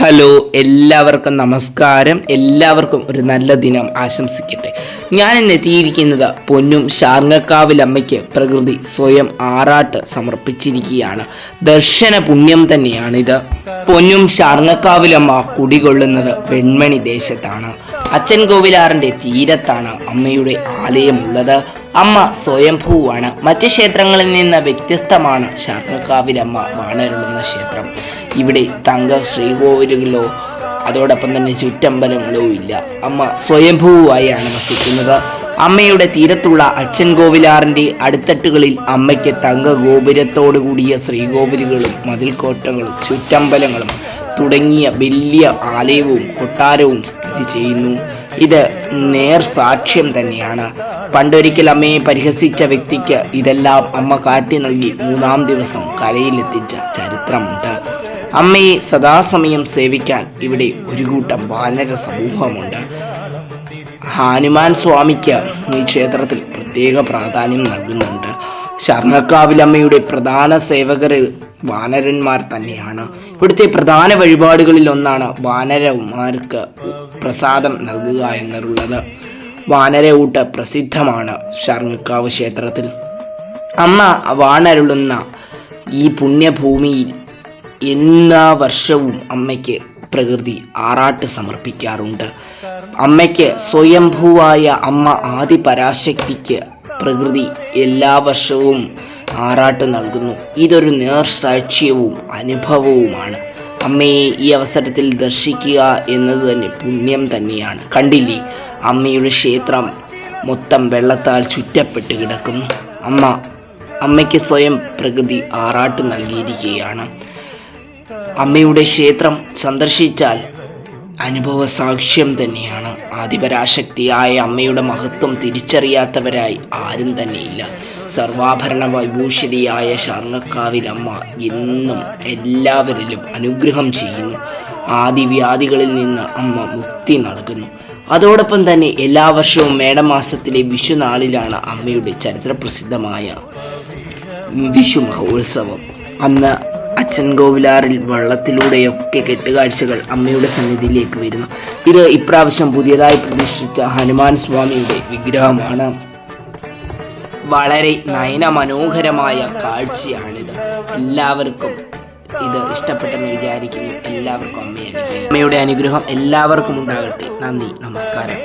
Hello, എല്ലാവർക്കും നമസ്കാരം. എല്ലാവർക്കും ഒരു നല്ല ദിനം ആശംസിക്കട്ടെ. ഞാൻ ഇന്ന് എത്തിയിരിക്കുന്നത് പൊന്നും ശാർങ്ങക്കാവിലമ്മയ്ക്ക് പ്രകൃതി സ്വയം ആറാട്ട് സമർപ്പിച്ചിരിക്കുകയാണ്. ദർശന പുണ്യം തന്നെയാണിത്. പൊന്നും ശാർങ്ങക്കാവിലമ്മ കുടികൊള്ളുന്നത് വെൺമണി ദേശത്താണ്. അച്ഛൻ കോവിലാറിന്റെ തീരത്താണ് അമ്മയുടെ ആലയമുള്ളത്. അമ്മ സ്വയംഭൂവാണ്. മറ്റ് ക്ഷേത്രങ്ങളിൽ നിന്ന് വ്യത്യസ്തമാണ് ശാർങ്ങക്കാവിലമ്മ വാണരുളുന്ന ക്ഷേത്രം. ഇവിടെ തങ്ക ശ്രീകോവിലുകളോ അതോടൊപ്പം തന്നെ ചുറ്റമ്പലങ്ങളോ ഇല്ല. അമ്മ സ്വയംഭൂവായാണ് വസിക്കുന്നത്. അമ്മയുടെ തീരത്തുള്ള അച്ഛൻ കോവിലാറിന്റെ അടിത്തട്ടുകളിൽ അമ്മയ്ക്ക് തങ്ക ഗോപുരത്തോടു കൂടിയ ശ്രീകോവിലുകളും മതിൽക്കോട്ടങ്ങളും ചുറ്റമ്പലങ്ങളും തുടങ്ങിയ വലിയ ആലയവും കൊട്ടാരവും സ്ഥിതി ചെയ്യുന്നു. ഇത് നേർ സാക്ഷ്യം തന്നെയാണ്. പണ്ടൊരിക്കൽ അമ്മയെ പരിഹസിച്ച വ്യക്തിക്ക് ഇതെല്ലാം അമ്മ കാട്ടി നൽകി 3-ാം ദിവസം കരയിലെത്തിച്ച ചരിത്രമുണ്ട്. അമ്മയെ സദാസമയം സേവിക്കാൻ ഇവിടെ ഒരു കൂട്ടം വാനര സമൂഹമുണ്ട്. ഹനുമാൻ സ്വാമിക്ക് ഈ ക്ഷേത്രത്തിൽ പ്രത്യേക പ്രാധാന്യം നൽകുന്നുണ്ട്. ശാർങ്ങക്കാവിലമ്മയുടെ പ്രധാന സേവകരിൽ വാനരന്മാർ തന്നെയാണ്. ഇവിടുത്തെ പ്രധാന വഴിപാടുകളിൽ ഒന്നാണ് വാനരന്മാർക്ക് പ്രസാദം നൽകുക എന്നുള്ളത്. വാനരയൂട്ട് പ്രസിദ്ധമാണ് ശാർങ്ങക്കാവ് ക്ഷേത്രത്തിൽ. അമ്മ വാണരുളുന്ന ഈ പുണ്യഭൂമിയിൽ എല്ലാ വർഷവും അമ്മയ്ക്ക് പ്രകൃതി ആറാട്ട് സമർപ്പിക്കാറുണ്ട്. അമ്മയ്ക്ക് സ്വയംഭൂവായ അമ്മ ആദിപരാശക്തിക്ക് പ്രകൃതി എല്ലാ വർഷവും ആറാട്ട് നൽകുന്നു. ഇതൊരു നേർസാക്ഷ്യവും അനുഭവവുമാണ്. അമ്മയെ ഈ അവസരത്തിൽ ദർശിക്കുക എന്നത് തന്നെ പുണ്യം തന്നെയാണ്. കണ്ടില്ലേ, അമ്മയുടെ ക്ഷേത്രം മൊത്തം വെള്ളത്താൽ ചുറ്റപ്പെട്ട് കിടക്കുന്നു. അമ്മയ്ക്ക് സ്വയം പ്രകൃതി ആറാട്ട് നൽകിയിരിക്കുകയാണ്. അമ്മയുടെ ക്ഷേത്രം സന്ദർശിച്ചാൽ അനുഭവ സാക്ഷ്യം തന്നെയാണ്. ആദിപരാശക്തിയായ അമ്മയുടെ മഹത്വം തിരിച്ചറിയാത്തവരായി ആരും തന്നെയില്ല. സർവാഭരണ വൈഭൂഷിതയായ ശാർങ്ങക്കാവിലമ്മ എന്നും എല്ലാവരിലും അനുഗ്രഹം ചെയ്യുന്നു. ആദിവ്യാധികളിൽ നിന്ന് അമ്മ മുക്തി നൽകുന്നു. അതോടൊപ്പം തന്നെ എല്ലാ വർഷവും മേടമാസത്തിലെ വിഷുനാളിലാണ് അമ്മയുടെ ചരിത്രപ്രസിദ്ധമായ വിഷു മഹോത്സവം. അന്ന് അച്ഛൻ കോവിലാറിൽ വള്ളത്തിലൂടെയൊക്കെ കെട്ടുകാഴ്ചകൾ അമ്മയുടെ സന്നിധിയിലേക്ക് വരുന്നു. ഇത് ഇപ്രാവശ്യം പുതിയതായി പ്രതിഷ്ഠിച്ച ഹനുമാൻ സ്വാമിയുടെ വിഗ്രഹമാണ്. വളരെ നയനമനോഹരമായ കാഴ്ചയാണിത്. എല്ലാവർക്കും ഇത് ഇഷ്ടപ്പെട്ടെന്ന് വിചാരിക്കുന്നു. എല്ലാവർക്കും അമ്മയുടെ അനുഗ്രഹം എല്ലാവർക്കും ഉണ്ടാകട്ടെ. നന്ദി, നമസ്കാരം.